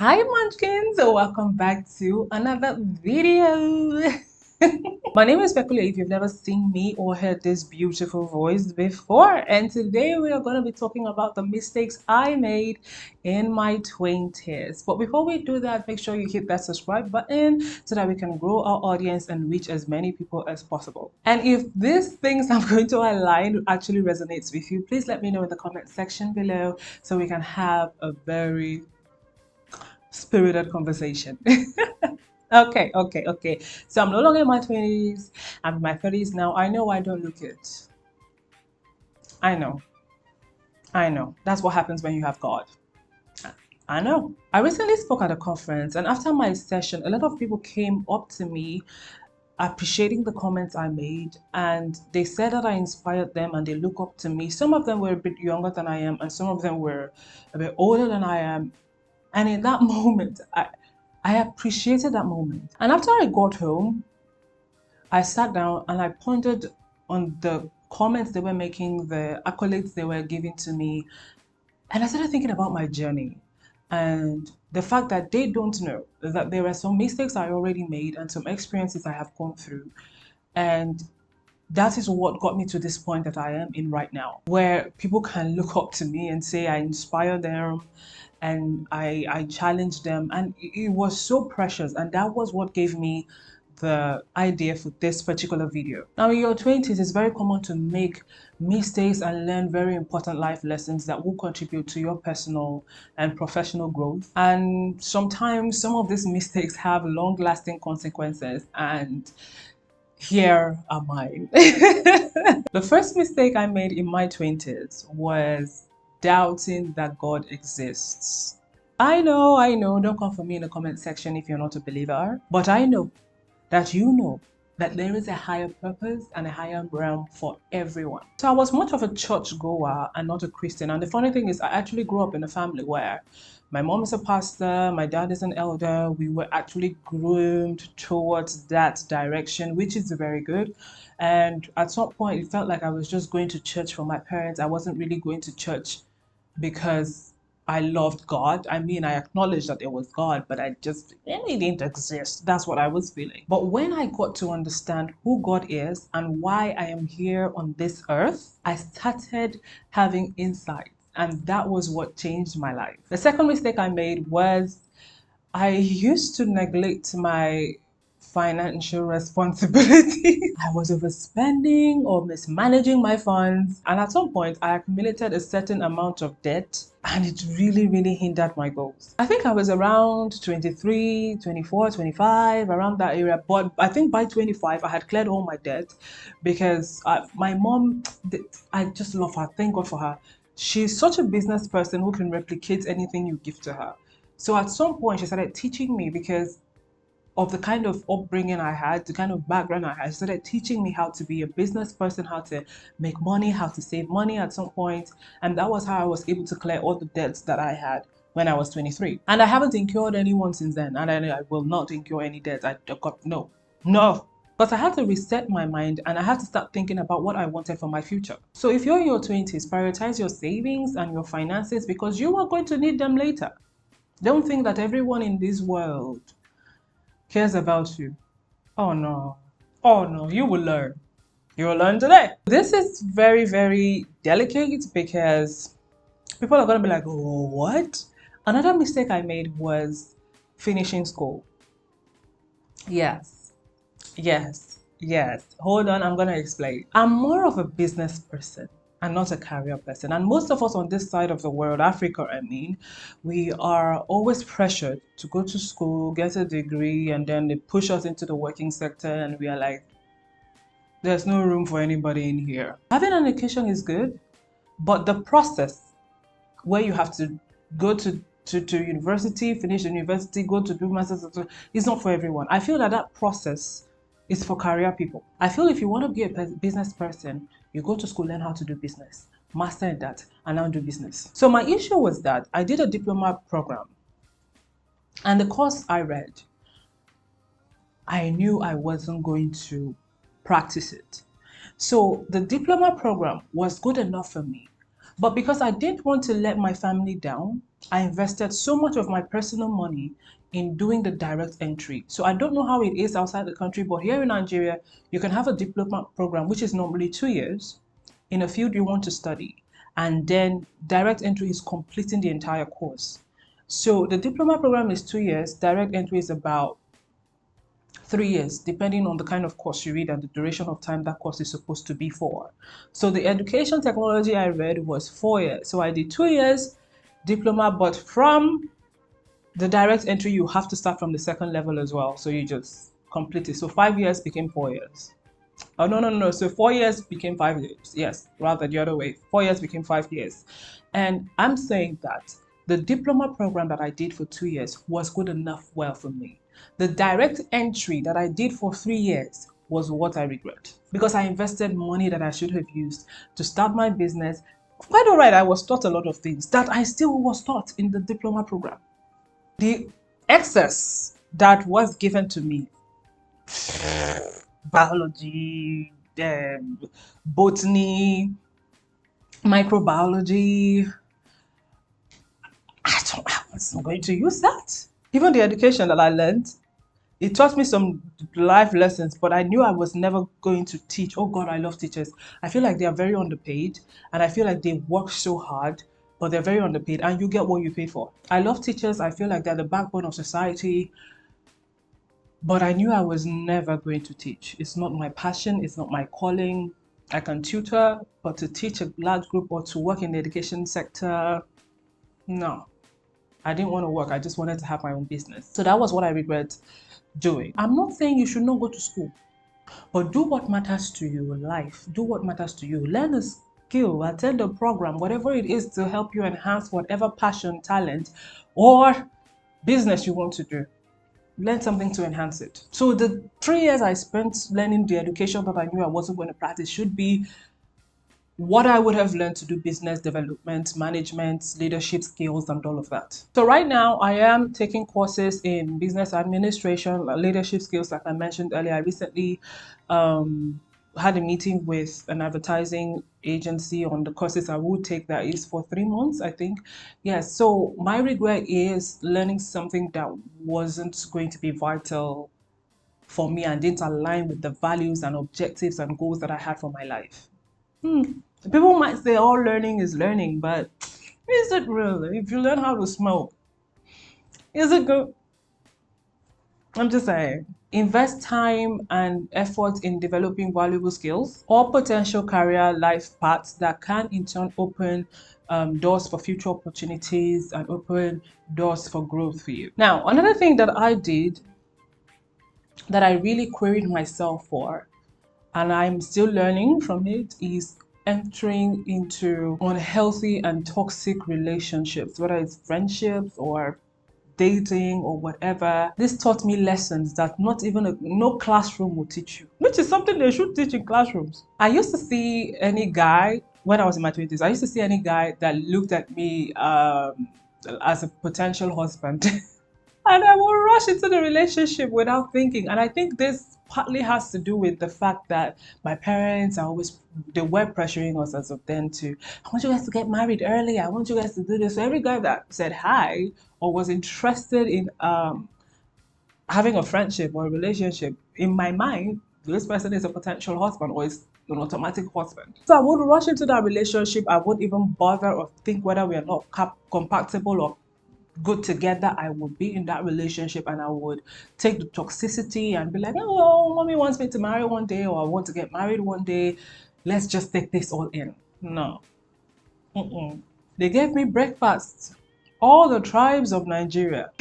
Hi Munchkins, welcome back to another video. My name is Pekule if you've never seen me or heard this beautiful voice before, and today we are going to be talking about the mistakes I made in my 20s. But before we do that, make sure you hit that subscribe button so that we can grow our audience and reach as many people as possible. And if these things I'm going to align actually resonates with you, please let me know in the comment section below so we can have a very spirited conversation. Okay. So I'm no longer in my 20s. I'm in my 30s now. I know I don't look it. I know. I know. That's what happens when you have God. I know. I recently spoke at a conference, and after my session, a lot of people came up to me appreciating the comments I made, and they said that I inspired them and they look up to me. Some of them were a bit younger than I am, and some of them were a bit older than I am. And in that moment, I appreciated that moment. And after I got home, I sat down and I pondered on the comments they were making, the accolades they were giving to me. And I started thinking about my journey and the fact that they don't know that there are some mistakes I already made and some experiences I have gone through. And that is what got me to this point that I am in right now, where people can look up to me and say I inspire them and I challenge them. And it was so precious. And that was what gave me the idea for this particular video. Now, in your 20s, it's very common to make mistakes and learn very important life lessons that will contribute to your personal and professional growth. And sometimes some of these mistakes have long-lasting consequences, and here are mine. The first mistake I made in my 20s was doubting that God exists. I know, don't come for me in the comment section if you're not a believer, but I know that there is a higher purpose and a higher realm for everyone. So I was much of a church goer and not a Christian. And the funny thing is, I actually grew up in a family where my mom is a pastor, my dad is an elder. We were actually groomed towards that direction, which is very good. And at some point, it felt like I was just going to church for my parents. I wasn't really going to church because I loved God. I mean, I acknowledged that there was God, but I just really didn't exist. That's what I was feeling. But when I got to understand who God is and why I am here on this earth, I started having insights. And that was what changed my life. The second mistake I made was I used to neglect my financial responsibility. I was overspending or mismanaging my funds. And at some point, I accumulated a certain amount of debt and it really hindered my goals. I think I was around 23, 24, 25, around that area. But I think by 25, I had cleared all my debt because my mom, I just love her. Thank God for her. She's such a business person who can replicate anything you give to her. So at some point, she started teaching me because of the kind of upbringing I had, the kind of background I had. She started teaching me how to be a business person, how to make money, how to save money at some point. And that was how I was able to clear all the debts that I had when I was 23. And I haven't incurred any one since then. And I will not incur any debt. I got no. But I had to reset my mind and I had to start thinking about what I wanted for my future. So if you're in your 20s, prioritize your savings and your finances because you are going to need them later. Don't think that everyone in this world cares about you. Oh no. Oh no, you will learn. You will learn today. This is very delicate because people are going to be like, oh, what? Another mistake I made was finishing school. Yes. Hold on, I'm going to explain. I'm more of a business person and not a career person. And most of us on this side of the world, Africa, I mean, we are always pressured to go to school, get a degree, and then they push us into the working sector and we are like, there's no room for anybody in here. Having an education is good, but the process where you have to go to university, finish the university, go to do masters, is not for everyone. I feel that that process is for career people. I feel if you want to be a business person, you go to school, learn how to do business, master in that, and now do business. So my issue was that I did a diploma program, and the course I read, I knew I wasn't going to practice it. So the diploma program was good enough for me, But because I didn't want to let my family down, I invested so much of my personal money in doing the direct entry. So I don't know how it is outside the country, but here in Nigeria, you can have a diploma program, which is normally 2 years in a field you want to study. And then direct entry is completing the entire course. So the diploma program is 2 years, direct entry is about 3 years, depending on the kind of course you read and the duration of time that course is supposed to be for. So the education technology I read was 4 years. So I did 2 years diploma, but from the direct entry, you have to start from the second level as well. So you just complete it. So 5 years became 4 years. Oh, no, no, no. So 4 years became 5 years. Yes, rather the other way. 4 years became 5 years. And I'm saying that the diploma program that I did for 2 years was good enough well for me. The direct entry that I did for 3 years was what I regret because I invested money that I should have used to start my business. Quite all right, I was taught a lot of things that I still was taught in the diploma program. The excess that was given to me, biology, botany, microbiology, I wasn't going to use that. Even the education that I learned, it taught me some life lessons, but I knew I was never going to teach. Oh God, I love teachers. I feel like they are very underpaid and I feel like they work so hard, but they're very underpaid and you get what you pay for. I love teachers. I feel like they're the backbone of society, but I knew I was never going to teach. It's not my passion. It's not my calling. I can tutor, but to teach a large group or to work in the education sector, no. I didn't want to work. I just wanted to have my own business. So that was what I regret doing. I'm not saying you should not go to school, but do what matters to you in life. Do what matters to you. Learn a skill, attend a program, whatever it is to help you enhance whatever passion, talent, or business you want to do. Learn something to enhance it. So the 3 years I spent learning the education that I knew I wasn't going to practice should be what I would have learned to do business development, management, leadership skills, and all of that. So right now I am taking courses in business administration, leadership skills, like I mentioned earlier. I recently had a meeting with an advertising agency on the courses I would take. That is for 3 months, I think. Yes, so my regret is learning something that wasn't going to be vital for me and didn't align with the values and objectives and goals that I had for my life. People might say all learning is learning, but is it really? If you learn how to smoke, is it good? I'm just saying, invest time and effort in developing valuable skills or potential career life paths that can in turn open doors for future opportunities and open doors for growth for you. Now, another thing that I did that I really queried myself for, and I'm still learning from it, is entering into unhealthy and toxic relationships, whether it's friendships or dating or whatever. This taught me lessons that not even no classroom will teach you, which is something they should teach in classrooms. I used to see any guy when I was in my 20s. I used to see any guy that looked at me as a potential husband. And I will rush into the relationship without thinking. And I think this partly has to do with the fact that my parents are always, they were pressuring us as of then to, I want you guys to get married early. I want you guys to do this. So every guy that said hi or was interested in having a friendship or a relationship, in my mind, this person is a potential husband or is an automatic husband. So I would rush into that relationship. I wouldn't even bother or think whether we are not compatible or good together. I would be in that relationship and I would take the toxicity and be like, oh, mommy wants me to marry one day, or I want to get married one day. Let's just take this all in. No. They gave me breakfast, all the tribes of Nigeria.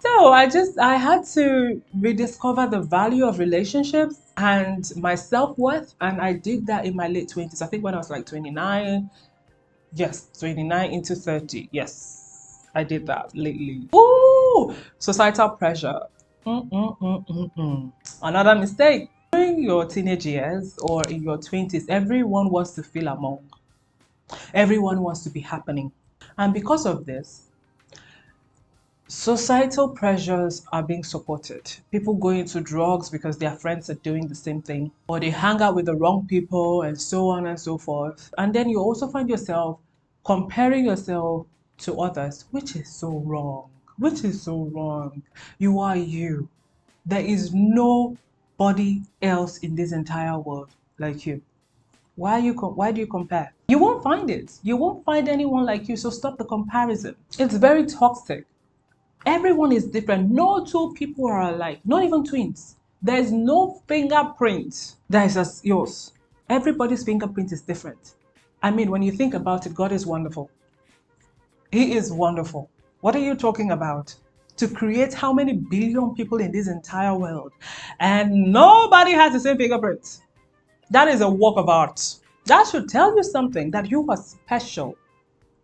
So I had to rediscover the value of relationships and my self-worth. And I did that in my late 20s. I think when I was like 29. Yes, 29 into 30. Yes. I did that lately. Ooh, societal pressure. Another mistake. During your teenage years or in your 20s, everyone wants to feel among. Everyone wants to be happening. And because of this, Societal pressures are being supported. People go into drugs because their friends are doing the same thing, or they hang out with the wrong people, and so on and so forth. And then you also find yourself comparing yourself to others, which is so wrong. Which is so wrong. You are you. There is nobody else in this entire world like you. Why do you compare? You won't find it. You won't find anyone like you, so stop the comparison. It's very toxic. Everyone is different. No two people are alike, not even twins. There's no fingerprint that is as yours. Everybody's fingerprint is different. I mean, when you think about it, God is wonderful. He is wonderful. What are you talking about? To create how many billion people in this entire world, and nobody has the same fingerprint. That is a work of art. That should tell you something, that you are special.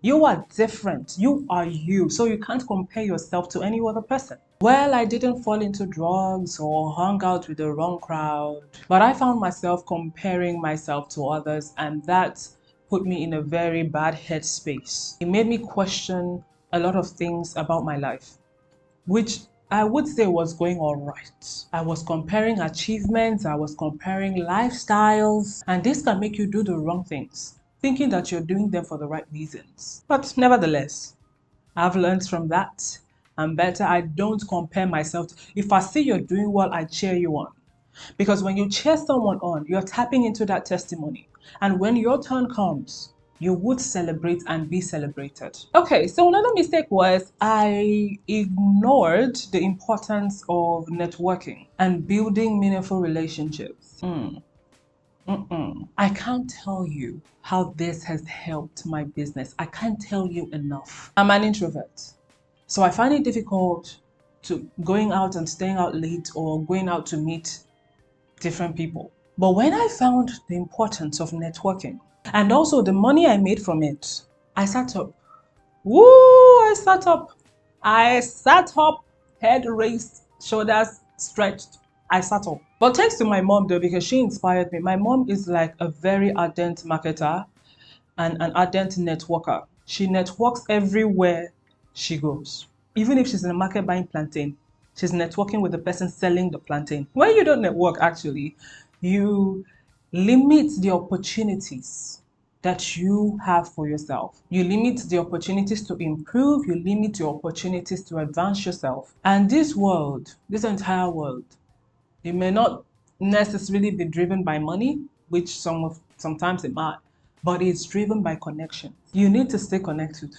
You are different. You are you. So you can't compare yourself to any other person. Well, I didn't fall into drugs or hung out with the wrong crowd, but I found myself comparing myself to others, and that put me in a very bad headspace. It made me question a lot of things about my life, which I would say was going all right. I was comparing achievements, I was comparing lifestyles, and this can make you do the wrong things, thinking that you're doing them for the right reasons. But nevertheless, I've learned from that. I'm better. I don't compare myself. If I see you're doing well, I cheer you on. Because when you cheer someone on, you're tapping into that testimony. And when your turn comes, you would celebrate and be celebrated. Okay, so another mistake was I ignored the importance of networking and building meaningful relationships. I can't tell you how this has helped my business. I can't tell you enough. I'm an introvert, so I find it difficult to going out and staying out late or going out to meet different people. But when I found the importance of networking and also the money I made from it, I sat up. Woo! I sat up. I sat up, head raised, shoulders stretched. I sat up. But thanks to my mom though, because she inspired me. My mom is like a very ardent marketer and an ardent networker. She networks everywhere she goes. Even if she's in the market buying plantain, she's networking with the person selling the plantain. When you don't network, actually, you limit the opportunities that you have for yourself. You limit the opportunities to improve, you limit your opportunities to advance yourself. And this world, this entire world, it may not necessarily be driven by money, which sometimes it might, but it's driven by connection. You need to stay connected.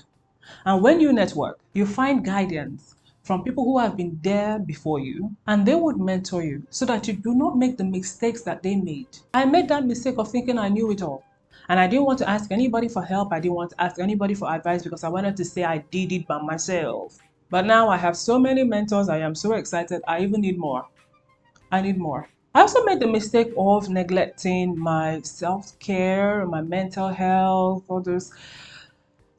And when you network, you find guidance from people who have been there before you, and they would mentor you so that you do not make the mistakes that they made. I made that mistake of thinking I knew it all. And I didn't want to ask anybody for help. I didn't want to ask anybody for advice because I wanted to say I did it by myself. But now I have so many mentors. I am so excited. I even need more. I need more. I also made the mistake of neglecting my self-care, my mental health, all those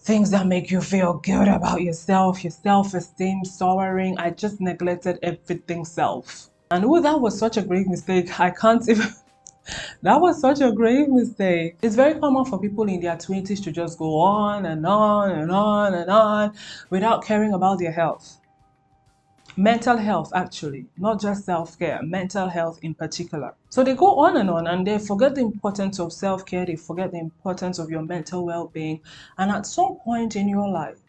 things that make you feel good about yourself, your self-esteem soaring. I just neglected everything self. And oh, that was such a great mistake. I can't even... That was such a grave mistake. It's very common for people in their 20s to just go on and on and on and on without caring about their health. Mental health, actually, not just self-care, mental health in particular. So they go on and they forget the importance of self-care, they forget the importance of your mental well-being. And at some point in your life,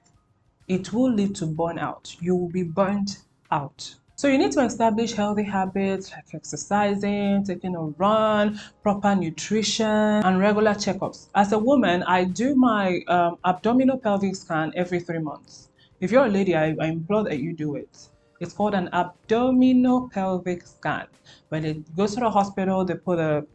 it will lead to burnout. You will be burnt out. So you need to establish healthy habits like exercising, taking a run, proper nutrition, and regular checkups. As a woman, I do my abdominal pelvic scan every 3 months. If you're a lady, I implore that you do it. It's called an abdominal pelvic scan. When it goes to the hospital, they put a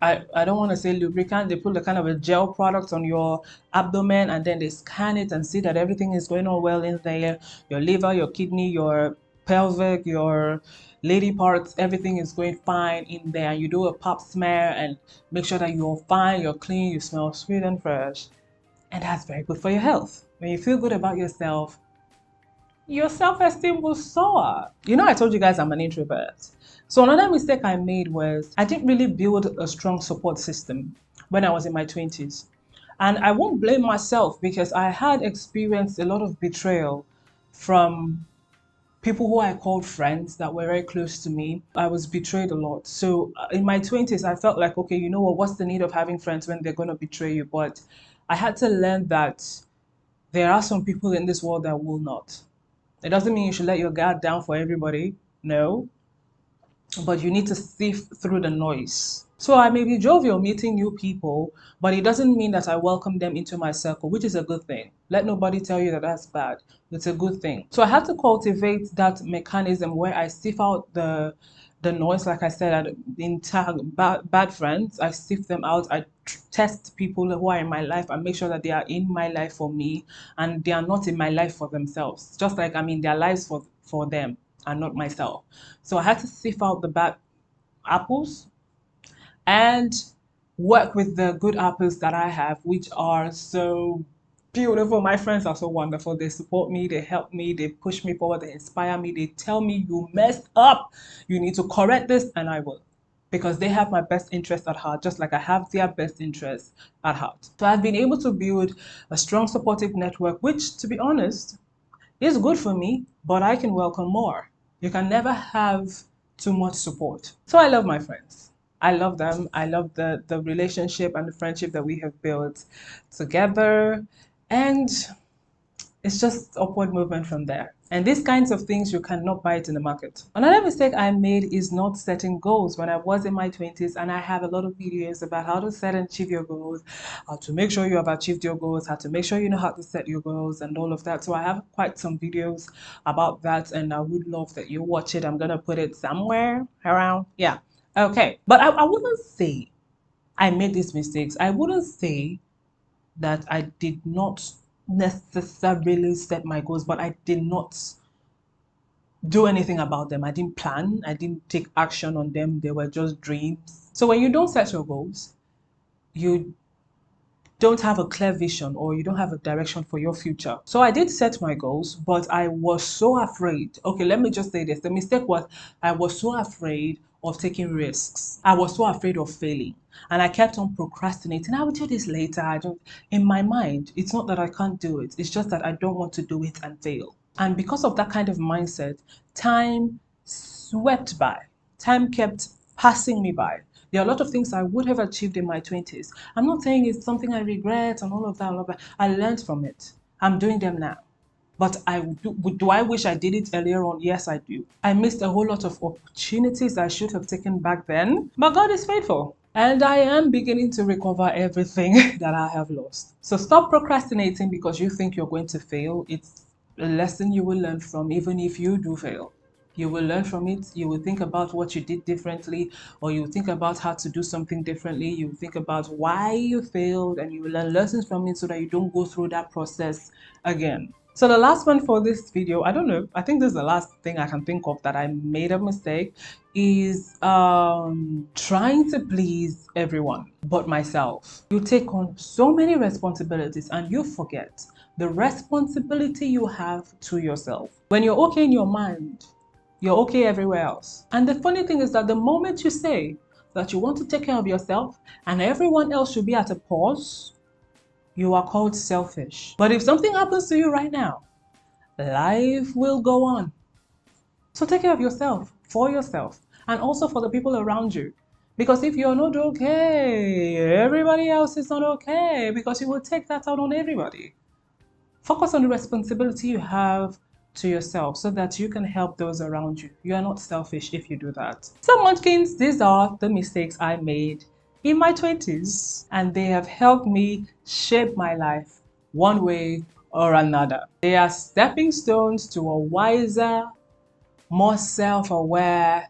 I don't want to say lubricant, they put a kind of a gel product on your abdomen and then they scan it and see that everything is going on well in there. Your liver, your kidney, your pelvic, your lady parts, everything is going fine in there. And you do a pap smear and make sure that you're fine, you're clean, you smell sweet and fresh. And that's very good for your health. When you feel good about yourself, your self-esteem will soar. You know, I told you guys I'm an introvert. So another mistake I made was I didn't really build a strong support system when I was in my 20s. And I won't blame myself because I had experienced a lot of betrayal from people who I called friends that were very close to me. I was betrayed a lot. So in my 20s, I felt like, okay, you know what, what's the need of having friends when they're going to betray you? But I had to learn that there are some people in this world that will not. It doesn't mean you should let your guard down for everybody. No, but you need to sift through the noise. So I may be jovial meeting new people, but it doesn't mean that I welcome them into my circle, which is a good thing. Let nobody tell you that that's bad. It's a good thing. So I had to cultivate that mechanism where I sift out the noise, like I said, bad friends. I sift them out. I test people who are in my life and make sure that they are in my life for me and they are not in my life for themselves. Just like I'm in their lives for them and not myself. So I had to sift out the bad apples and work with the good apples that I have, which are so beautiful. My friends are so wonderful. They support me, they help me, they push me forward, they inspire me, they tell me you messed up, you need to correct this, and I will. Because they have my best interest at heart, just like I have their best interest at heart. So I've been able to build a strong supportive network, which, to be honest, is good for me, but I can welcome more. You can never have too much support. So I love my friends. I love them. I love the relationship and the friendship that we have built together. And it's just upward movement from there. And these kinds of things you cannot buy it in the market. Another mistake I made is not setting goals when I was in my 20s, and I have a lot of videos about how to set and achieve your goals, how to make sure you have achieved your goals, how to make sure you know how to set your goals and all of that. So I have quite some videos about that, and I would love that you watch it. I'm gonna put it somewhere around. Yeah. Okay. But I wouldn't say I made these mistakes. I wouldn't say that I did not necessarily set my goals, but I did not do anything about them. I didn't plan, I didn't take action on them. They were just dreams. So when you don't set your goals, you don't have a clear vision or you don't have a direction for your future. So I did set my goals, but I was so afraid. Okay, let me just say this. The mistake was I was so afraid of taking risks. I was so afraid of failing. And I kept on procrastinating. I will do this later. In my mind, it's not that I can't do it. It's just that I don't want to do it and fail. And because of that kind of mindset, time swept by. Time kept passing me by. There are a lot of things I would have achieved in my 20s. I'm not saying it's something I regret and all of that, all of that. I learned from it. I'm doing them now. But do I wish I did it earlier on? Yes, I do. I missed a whole lot of opportunities I should have taken back then. But God is faithful. And I am beginning to recover everything that I have lost. So stop procrastinating because you think you're going to fail. It's a lesson you will learn from, even if you do fail. You will learn from it. You will think about what you did differently, or you will think about how to do something differently. You will think about why you failed, and you will learn lessons from it so that you don't go through that process again. So the last one for this video, I don't know, I think this is the last thing I can think of that I made a mistake, is trying to please everyone but myself. You take on so many responsibilities and you forget the responsibility you have to yourself. When you're okay in your mind, you're okay everywhere else. And the funny thing is that the moment you say that you want to take care of yourself and everyone else should be at a pause, you are called selfish. But if something happens to you right now, life will go on. So take care of yourself, for yourself, and also for the people around you. Because if you're not okay, everybody else is not okay, because you will take that out on everybody. Focus on the responsibility you have to yourself so that you can help those around you. You are not selfish if you do that. So Munchkins, these are the mistakes I made in my 20s, and they have helped me shape my life one way or another. They are stepping stones to a wiser, more self-aware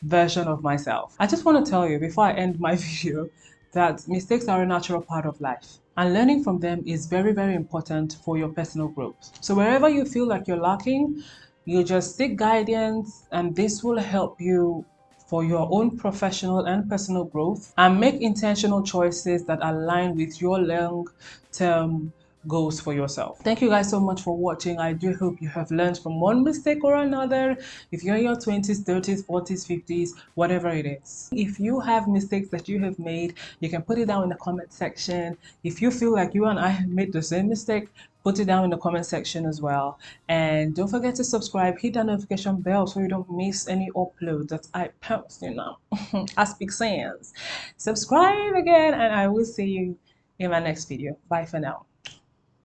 version of myself. I just want to tell you before I end my video that mistakes are a natural part of life, and learning from them is very, very important for your personal growth. So wherever you feel like you're lacking, you just seek guidance, and this will help you for your own professional and personal growth, and make intentional choices that align with your long-term goals for yourself. Thank you guys so much for watching. I do hope you have learned from one mistake or another. If you're in your 20s, 30s, 40s, 50s, whatever it is. If you have mistakes that you have made, you can put it down in the comment section. If you feel like you and I have made the same mistake, put it down in the comment section as well. And don't forget to subscribe, hit that notification bell so you don't miss any upload that I post, you know. I speak sense. Subscribe again, and I will see you in my next video. Bye for now.